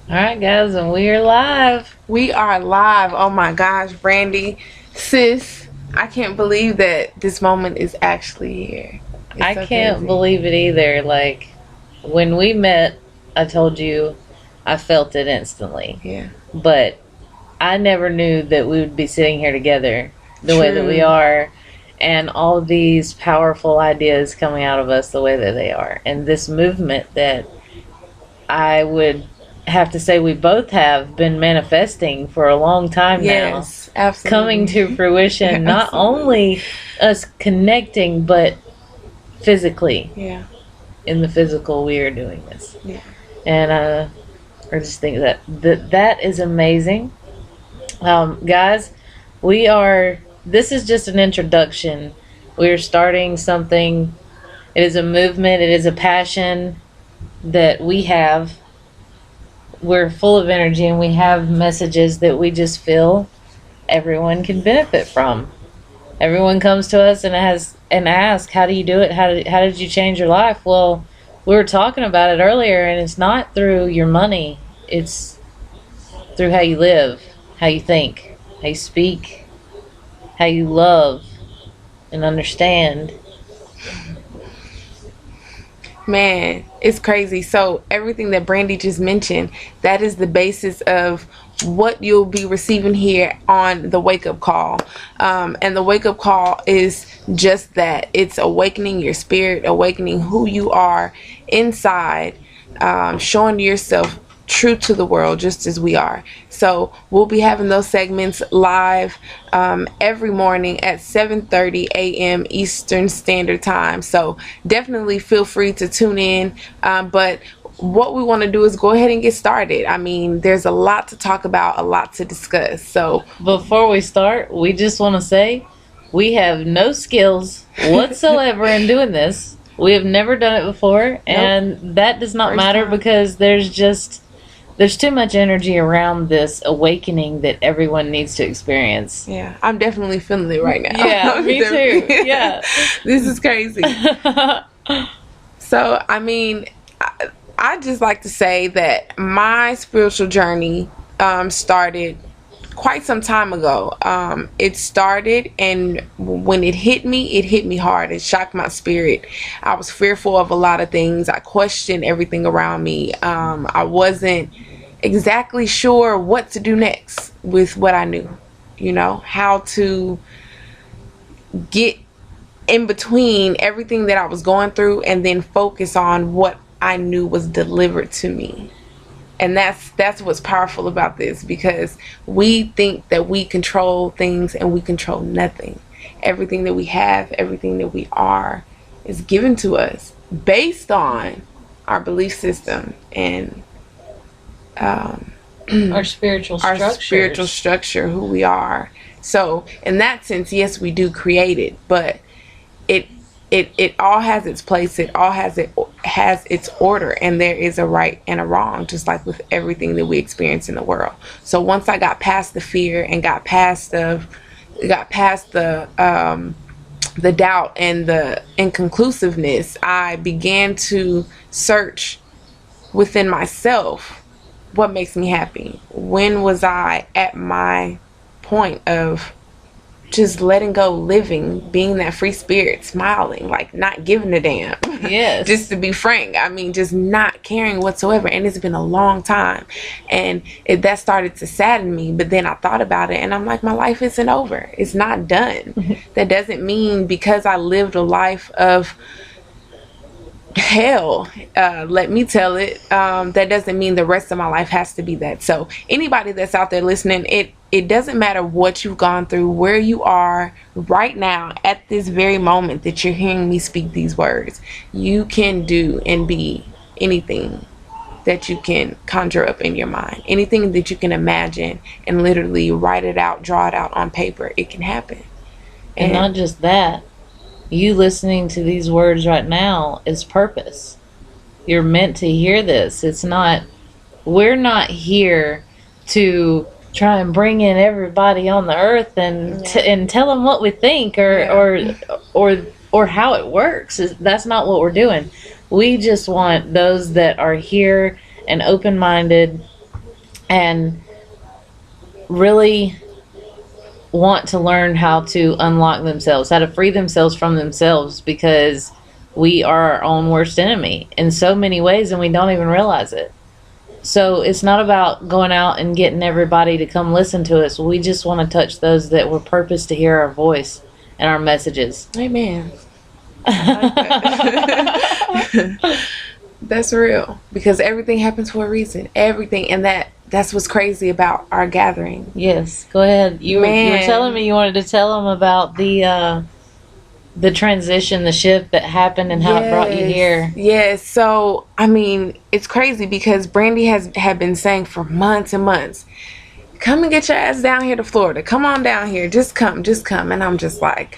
All right, guys, and we are live. We are live. Oh my gosh, Brandy, sis, I can't believe that this moment is actually here. It's I so can't crazy. believe it either. Like, when we met, I told you I felt it instantly. Yeah. But I never knew that we would be sitting here together the way that we True. are, and all these powerful ideas coming out of us the way that they are. And this movement that I would have to say we both have been manifesting for a long time now, Yes, absolutely. coming to fruition. Not Absolutely. only us connecting, but physically. Yeah. In the physical, we are doing this. Yeah. And I just think that is amazing. Guys, this is just an introduction. We are starting something. It is a movement. It is a passion that we have. We're full of energy, and we have messages that we just feel everyone can benefit from. Everyone comes to us and asks, how do you do it? How did you change your life? Well, we were talking about it earlier, and it's not through your money. It's through how you live, how you think, how you speak, how you love and understand. Man, it's crazy. So everything that Brandy just mentioned, that is the basis of what you'll be receiving here on the wake up call. And the wake up call is just that. It's awakening your spirit, awakening who you are inside, showing yourself true to the world just as we are. So we'll be having those segments live every morning at 7:30 a.m. Eastern Standard Time. So definitely feel free to tune in. But what we want to do is go ahead and get started. I mean, there's a lot to talk about, a lot to discuss. So Before we start, we just want to say we have no skills whatsoever in doing this. We have never done it before, and that does not First matter time. because there's too much energy around this awakening that everyone needs to experience. yeah, I'm definitely feeling it right now. Yeah, me too. Yeah. This is crazy. So, I mean, I just like to say that my spiritual journey started quite some time ago. It started, and when it hit me hard. It shocked my spirit. I was fearful of a lot of things. I questioned everything around me. I wasn't exactly sure what to do next with what I knew. You know, how to get in between everything that I was going through and then focus on what I knew was delivered to me. And that's what's powerful about this, because we think that we control things and we control nothing. Everything that we have, everything that we are is given to us based on our belief system and Our spiritual our structures. spiritual structure, who we are. So in that sense, yes, we do create it, but it all has its place. It all has its order, and there is a right and a wrong, just like with everything that we experience in the world. So once I got past the fear and got past the doubt and the inconclusiveness, I began to search within myself what makes me happy. When was I at my point of just letting go, living, being that free spirit, smiling, like not giving a damn? Yes. Just to be frank, I mean, just not caring whatsoever. And it's been a long time, and that started to sadden me. But then I thought about it, and I'm like, my life isn't over. It's not done. That doesn't mean because I lived a life of hell, let me tell it, that doesn't mean the rest of my life has to be that. So anybody that's out there listening, it doesn't matter what you've gone through, where you are right now at this very moment that you're hearing me speak these words. You can do and be anything that you can conjure up in your mind, anything that you can imagine and literally write it out, draw it out on paper. It can happen. And not just that, you listening to these words right now is purpose. You're meant to hear this. We're not here to try and bring in everybody on the earth and and tell them what we think or how it works. That's not what we're doing. We just want those that are here and open-minded and really want to learn how to unlock themselves, how to free themselves from themselves, because we are our own worst enemy in so many ways and we don't even realize it. So it's not about going out and getting everybody to come listen to us. We just want to touch those that were purposed to hear our voice and our messages. Amen. I like that. That's real, because everything happens for a reason. Everything, and that's what's crazy about our gathering. Yes, go ahead. You were telling me you wanted to tell them about the transition, the shift that happened, and how it brought you here. Yes. So, I mean, it's crazy because Brandy had been saying for months and months, come and get your ass down here to Florida. Come on down here. Just come. And I'm just like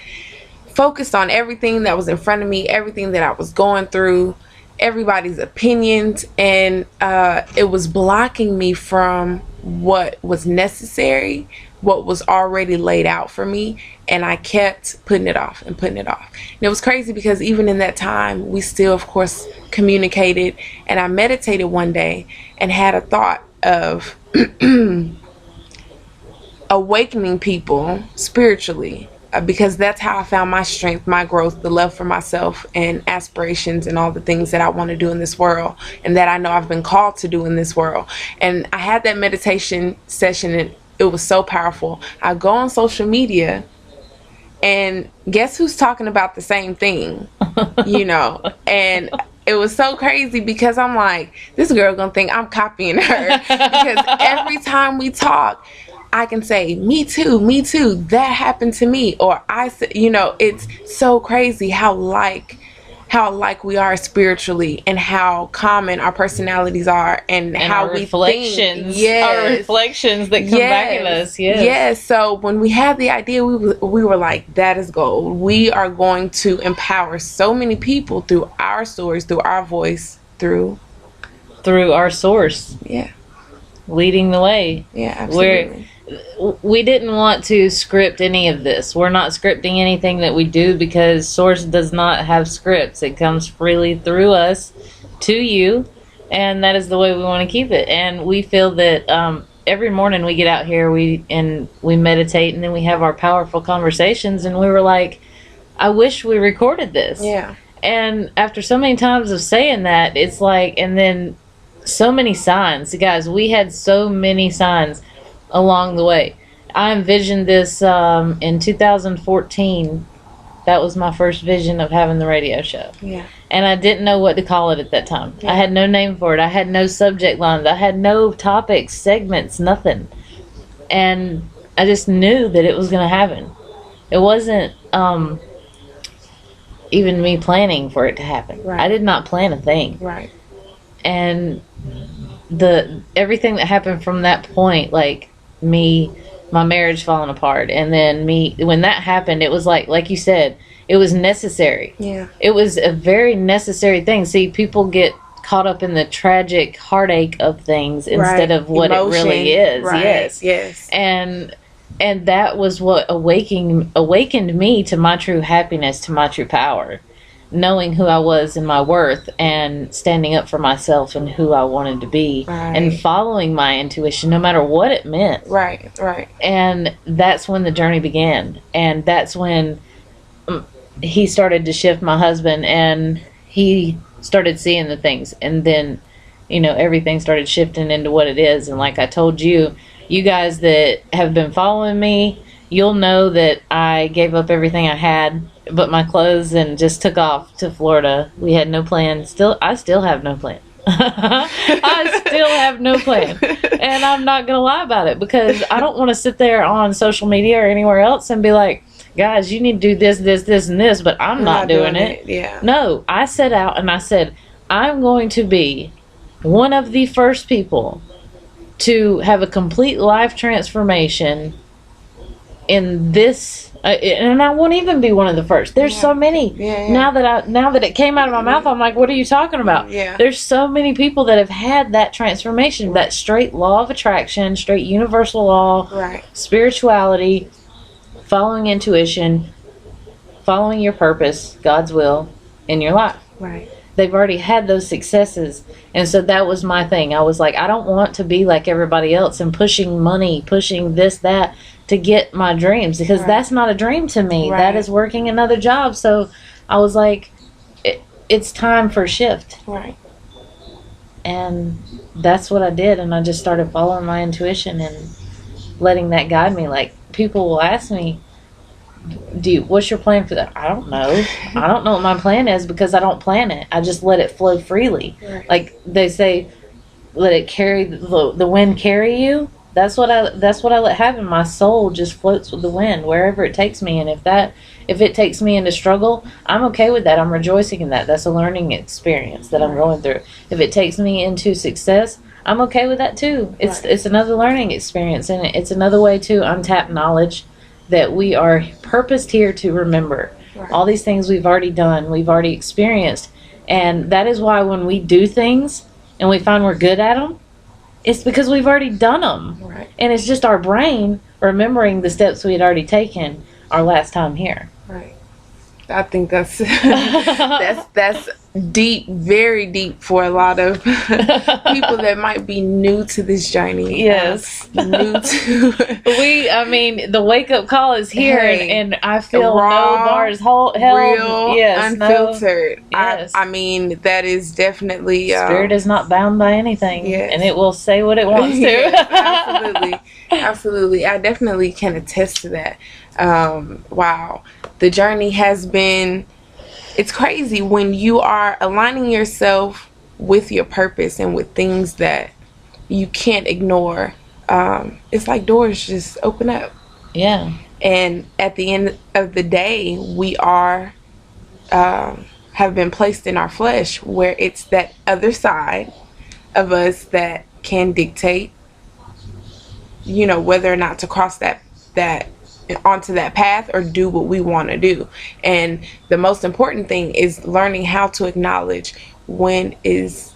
focused on everything that was in front of me, everything that I was going through, everybody's opinions, and it was blocking me from what was necessary, what was already laid out for me, and I kept putting it off and putting it off. And it was crazy because even in that time, we still, of course, communicated, and I meditated one day and had a thought of awakening people spiritually, because that's how I found my strength, my growth, the love for myself, and aspirations, and all the things that I want to do in this world, and that I know I've been called to do in this world. And I had that meditation session, and it was so powerful. I go on social media, and guess who's talking about the same thing, and it was so crazy because I'm like, this girl gonna think I'm copying her, because every time we talk, I can say, me too, that happened to me. Or I said, it's so crazy how like we are spiritually, and how common our personalities are, and how our we reflections, think. our reflections that come back at us. Yes. So when we had the idea, we were like, that is gold. We are going to empower so many people through our stories, through our voice, through our source. Yeah. Leading the way. Yeah, absolutely. We didn't want to script any of this. We're not scripting anything that we do, because Source does not have scripts. It comes freely through us to you, and that is the way we want to keep it. And we feel that every morning we get out here, we meditate, and then we have our powerful conversations, and we were like, I wish we recorded this. Yeah. And after so many times of saying that, it's like, and then so many signs. Guys, we had so many signs along the way. I envisioned this in 2014. That was my first vision of having the radio show. Yeah. And I didn't know what to call it at that time. Yeah. I had no name for it. I had no subject lines. I had no topics, segments, nothing. And I just knew that it was going to happen. It wasn't even me planning for it to happen. Right. I did not plan a thing. Right. And everything that happened from that point, like my marriage falling apart, and then when that happened, it was like you said, it was necessary. Yeah. It was a very necessary thing. See, people get caught up in the tragic heartache of things instead of what Emotion. It really is. Right. Yes. And that was what awakened me to my true happiness, to my true power. Knowing who I was and my worth, and standing up for myself and who I wanted to be, and following my intuition no matter what it meant. Right. And that's when the journey began. And that's when he started to shift, my husband, and he started seeing the things. And then, everything started shifting into what it is. And like I told you guys that have been following me, you'll know that I gave up everything I had but my clothes and just took off to Florida. We had no plan. I still have no plan. I still have no plan. And I'm not going to lie about it, because I don't want to sit there on social media or anywhere else and be like, guys, you need to do this, and this, but I'm not doing it. Yeah. No, I set out and I said, I'm going to be one of the first people to have a complete life transformation in this, and I won't even be one of the first. There's so many. Yeah. Now that it came out of my mouth, I'm like, what are you talking about? Yeah. There's so many people that have had that transformation, that straight law of attraction, straight universal law, spirituality, following intuition, following your purpose, God's will in your life. Right. they've already had those successes. And so that was my thing. I was like, I don't want to be like everybody else and pushing money, pushing this, that to get my dreams, because that's not a dream to me. That is working another job. So I was like, it's time for a shift. Right. And that's what I did. And I just started following my intuition and letting that guide me. Like, people will ask me, what's your plan for that? I don't know. I don't know what my plan is, because I don't plan it. I just let it flow freely. Right. Like they say, let it carry the wind carry you. That's what I let happen. My soul just floats with the wind wherever it takes me. And if it takes me into struggle, I'm okay with that. I'm rejoicing in that. That's a learning experience that I'm going through. If it takes me into success, I'm okay with that too. It's another learning experience, and it's another way to untap knowledge that we are purposed here to remember. All these things we've already done, we've already experienced. And that is why when we do things and we find we're good at them, it's because we've already done them. Right. And it's just our brain remembering the steps we had already taken our last time here. Right. I think that's that's deep, very deep for a lot of people that might be new to this journey. Yes. New to the wake up call is here, and I feel raw, no bars held. Real, yes, unfiltered. Yes. I mean, that is definitely Spirit is not bound by anything. Yes. And it will say what it wants to. Yes, absolutely. I definitely can attest to that. Wow. The journey has been, it's crazy when you are aligning yourself with your purpose and with things that you can't ignore. It's like doors just open up. Yeah. And at the end of the day, we are, have been placed in our flesh, where it's that other side of us that can dictate, whether or not to cross that onto that path or do what we want to do. And the most important thing is learning how to acknowledge when it's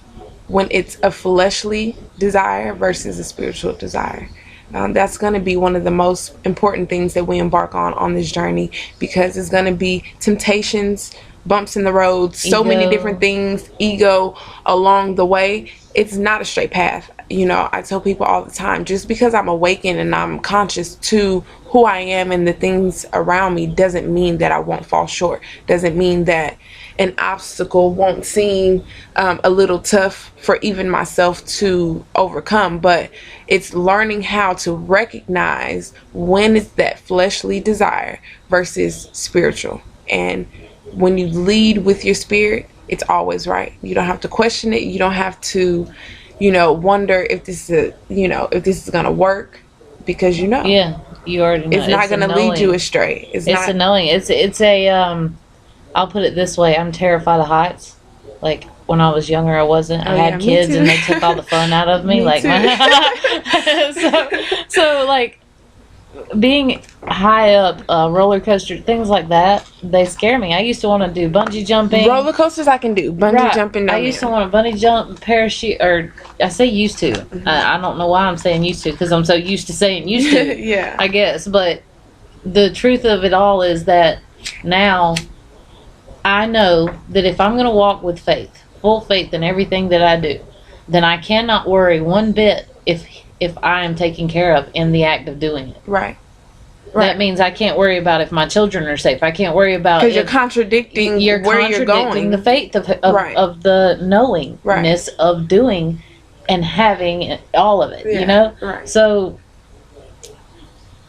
a fleshly desire versus a spiritual desire. That's going to be one of the most important things that we embark on this journey, because it's going to be temptations, bumps in the road, so many different things, ego along the way. It's not a straight path. I tell people all the time, just because I'm awakened and I'm conscious to who I am and the things around me doesn't mean that I won't fall short. Doesn't mean that an obstacle won't seem a little tough for even myself to overcome. But it's learning how to recognize when it's that fleshly desire versus spiritual. And when you lead with your spirit, it's always right. You don't have to question it. You don't have to wonder if this is if this is gonna work, because yeah, you already know. It's not gonna lead you astray. It's a knowing. It's a I'll put it this way, I'm terrified of heights. Like, when I was younger, I wasn't. I had kids and they took all the fun out of me. Like, so like being high up, roller coaster, things like that, they scare me. I used to want to do bungee jumping. Roller coasters I can do. Bungee jumping, no. I used to want to bungee jump, parachute, or I say used to. I don't know why I'm saying used to, because I'm so used to saying used to. Yeah. I guess. But the truth of it all is that now I know that if I'm going to walk with faith, full faith in everything that I do, then I cannot worry one bit if I am taken care of in the act of doing it. Right. That means I can't worry about if my children are safe. I can't worry about, because you're contradicting where you're going. The faith of the knowingness of doing and having all of it. Right. So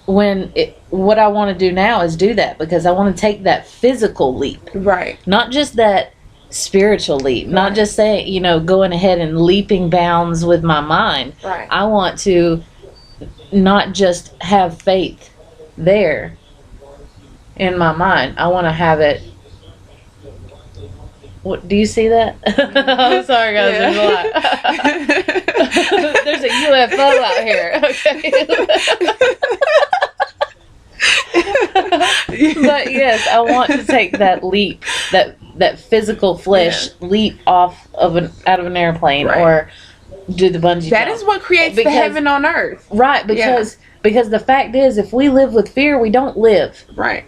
what I want to do now is do that, because I want to take that physical leap. Right. Not just that spiritual leap. Not just saying, going ahead and leaping bounds with my mind. Right. I want to not just have faith there in my mind. I want to have it. What do you see that? I'm sorry, guys. Yeah. There's a lot. There's a UFO out here. Okay. But yes, I want to take that leap, that physical flesh leap out of an airplane, or do the bungee jump. That is what creates the heaven on earth. Right, because the fact is, if we live with fear, we don't live. Right.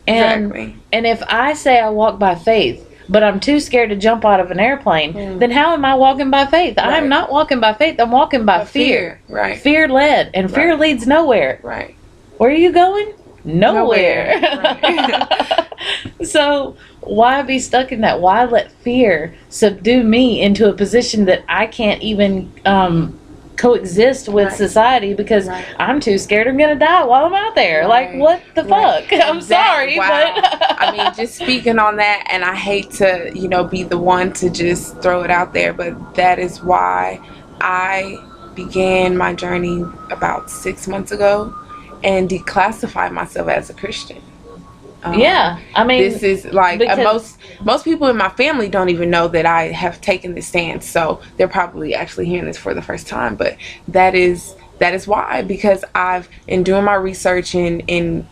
And if I say I walk by faith, but I'm too scared to jump out of an airplane, then how am I walking by faith? Right. I'm not walking by faith. I'm walking by fear. Right. Fear led, and fear leads nowhere. Right. Where are you going? Nowhere. Right. So why be stuck in that? Why let fear subdue me into a position that I can't even coexist with society because I'm too scared I'm gonna die while I'm out there? Like, what the fuck? I'm sorry, but I mean, just speaking on that, and I hate to, be the one to just throw it out there, but that is why I began my journey about 6 months ago and declassified myself as a Christian. Yeah, I mean, this is like most people in my family don't even know that I have taken this stance, so they're probably actually hearing this for the first time. But that is why, because I've in doing my research in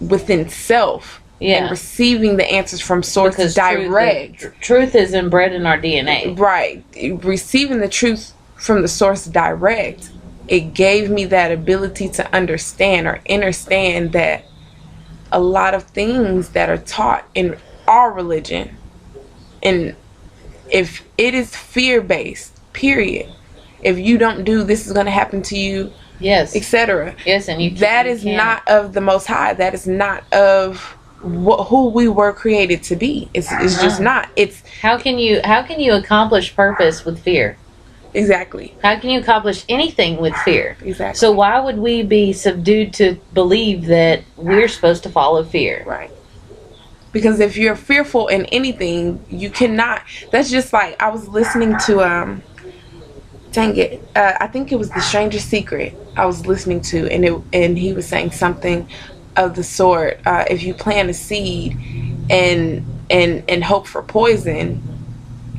within self and receiving the answers from sources direct. Truth is inbred in our DNA, right? Receiving the truth from the source direct, it gave me that ability to understand or understand that a lot of things that are taught in our religion, and if it is fear-based, period, if you don't do this is going to happen to you, etc. Yes, and that is not of the Most High. That is not of who we were created to be. It's just not. It's how can you accomplish purpose with fear? Exactly. How can you accomplish anything with fear? Exactly. So why would we be subdued to believe that we're supposed to follow fear? Right. Because if you're fearful in anything, you cannot. That's just like I was listening to I think it was The Stranger's Secret I was listening to, and he was saying something of the sort, if you plant a seed and hope for poison,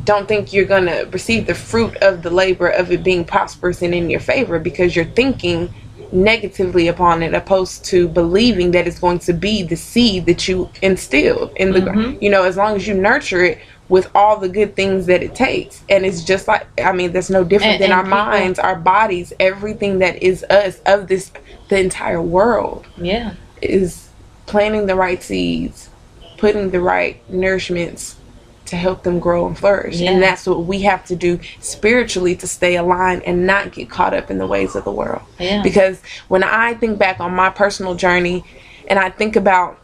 don't think you're going to receive the fruit of the labor of it being prosperous and in your favor, because you're thinking negatively upon it, opposed to believing that it's going to be the seed that you instilled in the ground. As long as you nurture it with all the good things that it takes. And it's just like, I mean, that's no different than our minds, our bodies, everything that is us, of this, the entire world. Yeah. Is planting the right seeds, putting the right nourishments to help them grow and flourish. And that's what we have to do spiritually to stay aligned and not get caught up in the ways of the world. Because when I think back on my personal journey and I think about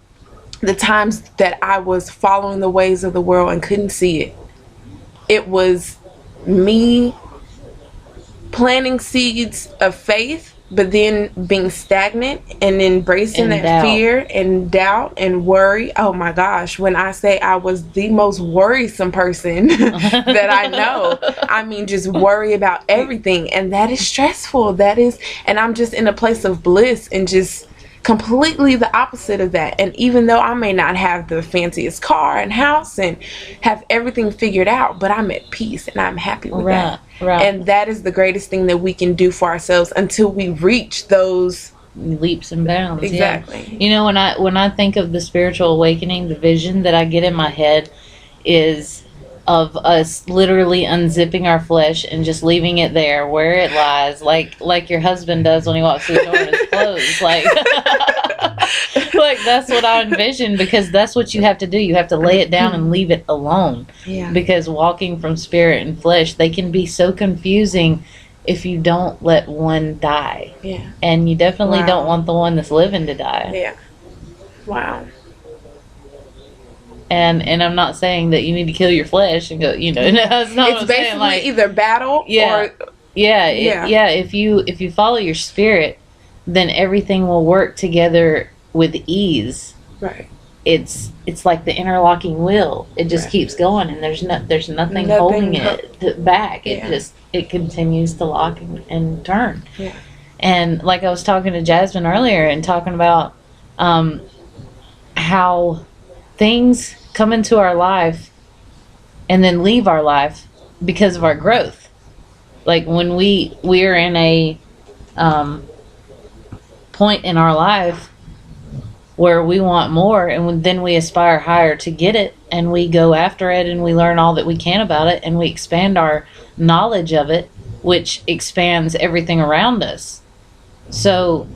the times that I was following the ways of the world and couldn't see it, it was me planting seeds of faith, but then being stagnant and embracing that fear and doubt and worry. Oh my gosh, when I say I was the most worrisome person that I know, I mean just worry about everything, and that is stressful. And I'm just in a place of bliss and just completely the opposite of that. And even though I may not have the fanciest car and house and have everything figured out, but I'm at peace and I'm happy with that. Right. And that is the greatest thing that we can do for ourselves until we reach those leaps and bounds. Exactly. Yeah. When I think of the spiritual awakening, the vision that I get in my head is of us literally unzipping our flesh and just leaving it there where it lies, like your husband does when he walks through the door in his clothes. Like that's what I envision, because that's what you have to do. You have to lay it down and leave it alone. Yeah. Because walking from spirit and flesh, they can be so confusing if you don't let one die. Yeah. And you definitely don't want the one that's living to die. Yeah. Wow. And I'm not saying that you need to kill your flesh and go, that's not what I'm saying. Like, either battle or if you follow your spirit, then everything will work together with ease. Right. It's like the interlocking wheel. It just keeps going, and there's nothing holding it back. It continues to lock and turn. Yeah. And like I was talking to Jasmine earlier and talking about how things come into our life and then leave our life because of our growth. Like when we're in a point in our life where we want more, and then we aspire higher to get it, and we go after it, and we learn all that we can about it, and we expand our knowledge of it, which expands everything around us. So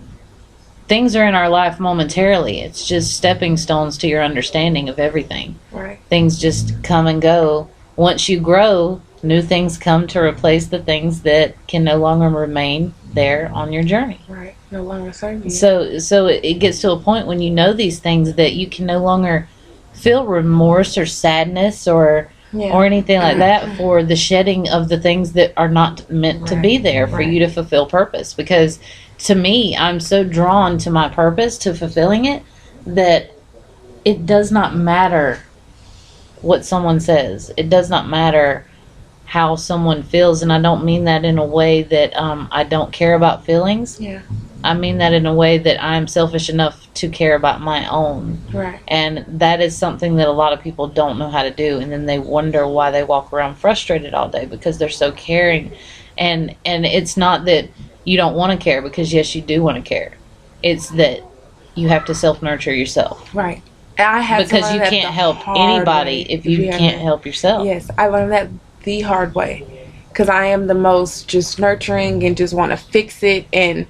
things are in our life momentarily. It's just stepping stones to your understanding of everything. Right. Things just come and go. Once you grow, new things come to replace the things that can no longer remain there on your journey. Right. No longer serve you. So it gets to a point when you know these things that you can no longer feel remorse or sadness or anything like that for the shedding of the things that are not meant to be there for you to fulfill purpose. Because to me, I'm so drawn to my purpose, to fulfilling it, that it does not matter what someone says. It does not matter how someone feels. And I don't mean that in a way that I don't care about feelings. Yeah. I mean that in a way that I'm selfish enough to care about my own. Right. And that is something that a lot of people don't know how to do. And then they wonder why they walk around frustrated all day, because they're so caring. And it's not that you don't want to care, because yes, you do want to care. It's that you have to self-nurture yourself. Right. I have because you can't help anybody if you can't help yourself. Yes, I learned that the hard way, because I am the most just nurturing and just want to fix it and,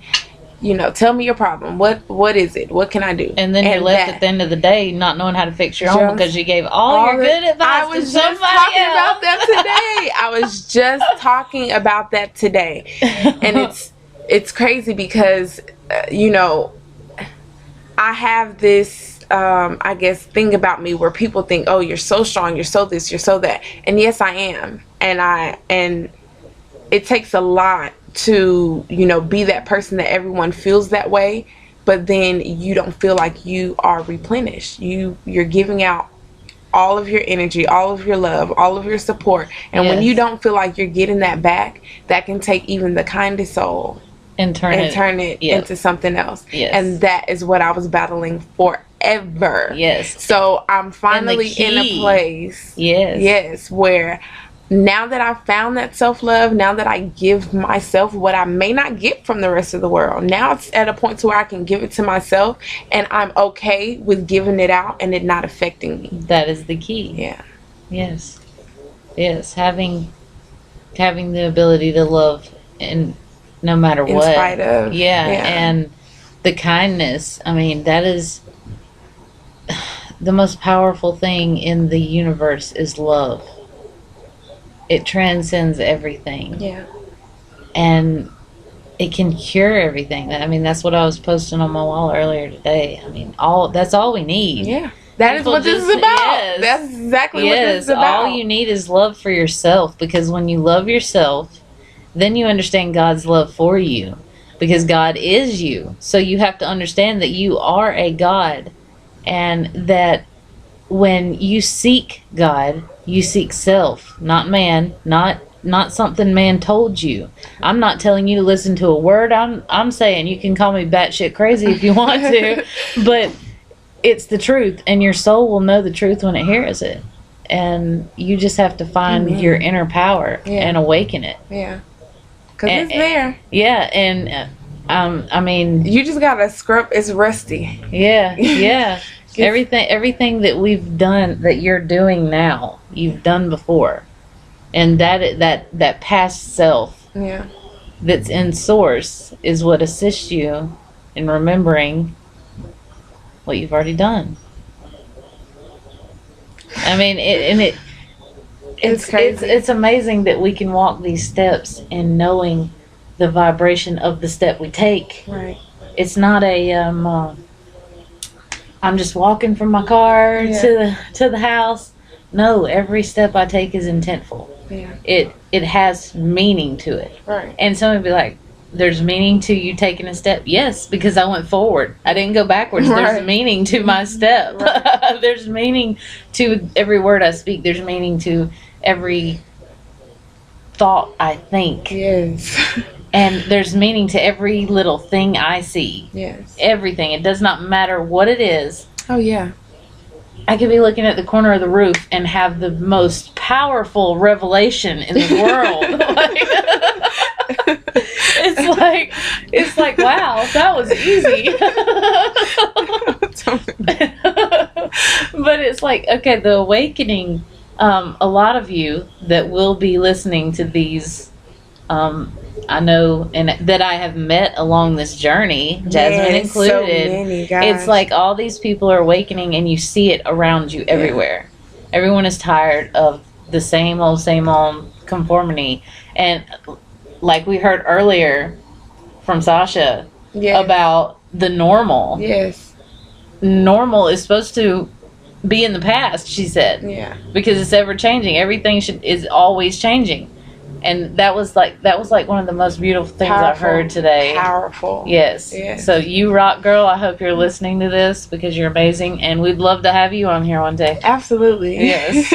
you know, tell me your problem. What is it? What can I do? And then you're left at the end of the day not knowing how to fix your own, because you gave all your good advice to somebody else. About that today. I was just talking about that today, and it's crazy because you know, I have this I guess thing about me where people think, oh, you're so strong, you're so this, you're so that, and yes, I am, and it takes a lot to, you know, be that person that everyone feels that way, but then you don't feel like you are replenished. You're giving out all of your energy, all of your love, all of your support, and when you don't feel like you're getting that back, that can take even the kindest soul and turn it into something else. Yes. And that is what I was battling forever. Yes. So I'm finally in a place, where now that I've found that self-love, now that I give myself what I may not get from the rest of the world, now it's at a point to where I can give it to myself, and I'm okay with giving it out and it not affecting me. That is the key. Yeah. Yes. Yes. Having the ability to love, and no matter what. In spite of. Yeah. And the kindness. I mean, that is the most powerful thing in the universe is love. It transcends everything. Yeah. And it can cure everything. I mean, that's what I was posting on my wall earlier today. I mean, that's all we need. Yeah. That is what this is about. Yes. That's exactly what this is about. All you need is love for yourself, because when you love yourself, then you understand God's love for you, because God is you. So you have to understand that you are a God, and that when you seek God, you seek self, not man, not something man told you. I'm not telling you to listen to a word. I'm saying you can call me batshit crazy if you want to, but it's the truth, and your soul will know the truth when it hears it. And you just have to find your inner power and awaken it. Yeah. Because it's there. Yeah, and I mean, you just gotta scrub. It's rusty. Yeah, yeah. Everything that we've done, that you're doing now, you've done before, and that past self, that's in source, is what assists you in remembering what you've already done. I mean, it's crazy. It's amazing that we can walk these steps and knowing the vibration of the step we take. Right. It's not a I'm just walking from my car to the house. No, every step I take is intentful. Yeah. It has meaning to it. Right. And somebody be like, there's meaning to you taking a step. Yes, because I went forward. I didn't go backwards. Right. There's meaning to my step. Right. There's meaning to every word I speak. There's meaning to every thought I think. Yes. And there's meaning to every little thing I see. Yes. Everything. It does not matter what it is. Oh, yeah. I could be looking at the corner of the roof and have the most powerful revelation in the world. It's like, wow, that was easy. But it's like, okay, the awakening, a lot of you that will be listening to these I know and that I have met along this journey, Jasmine Man, included. so many, guys. It's like all these people are awakening, and you see it around you everywhere. Everyone is tired of the same old conformity. And like we heard earlier from Sasha about the normal. Yes. Normal is supposed to be in the past, she said. Yeah. Because it's ever changing. Everything is always changing. And that was like one of the most beautiful things I heard today. Powerful. Yes. So you rock, girl. I hope you're listening to this because you're amazing, and we'd love to have you on here one day. Absolutely. Yes.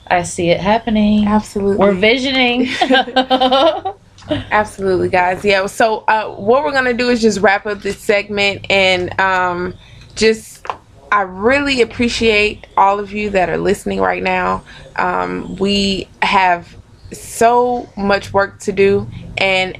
I see it happening. Absolutely. We're visioning. Absolutely, guys. Yeah. So what we're gonna do is just wrap up this segment, and I really appreciate all of you that are listening right now. We have so much work to do, and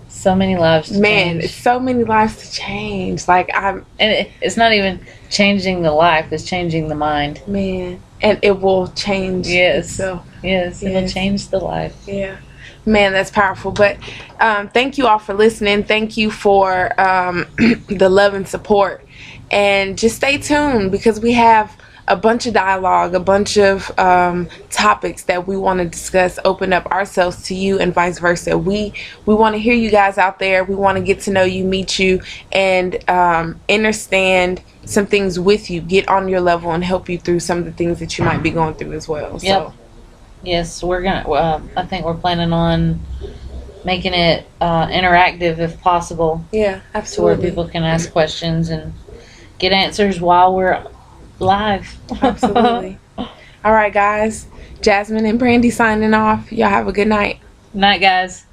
so many lives to change. So many lives to change. It's not even changing the life, it's changing the mind. Man. And it will change itself. Yes, it will change the life. Yeah. Man, that's powerful. But thank you all for listening. Thank you for the love and support. And just stay tuned, because we have a bunch of dialogue, a bunch of topics that we want to discuss, open up ourselves to you, and vice versa. We want to hear you guys out there. We want to get to know you, meet you, and understand some things with you, get on your level, and help you through some of the things that you might be going through as well. Yep. So yes, we're gonna I think we're planning on making it interactive if possible. Yeah, absolutely. To where people can ask questions and get answers while we're live. Absolutely. All right, guys. Jasmine and Brandy signing off. Y'all have a good night. Night, guys.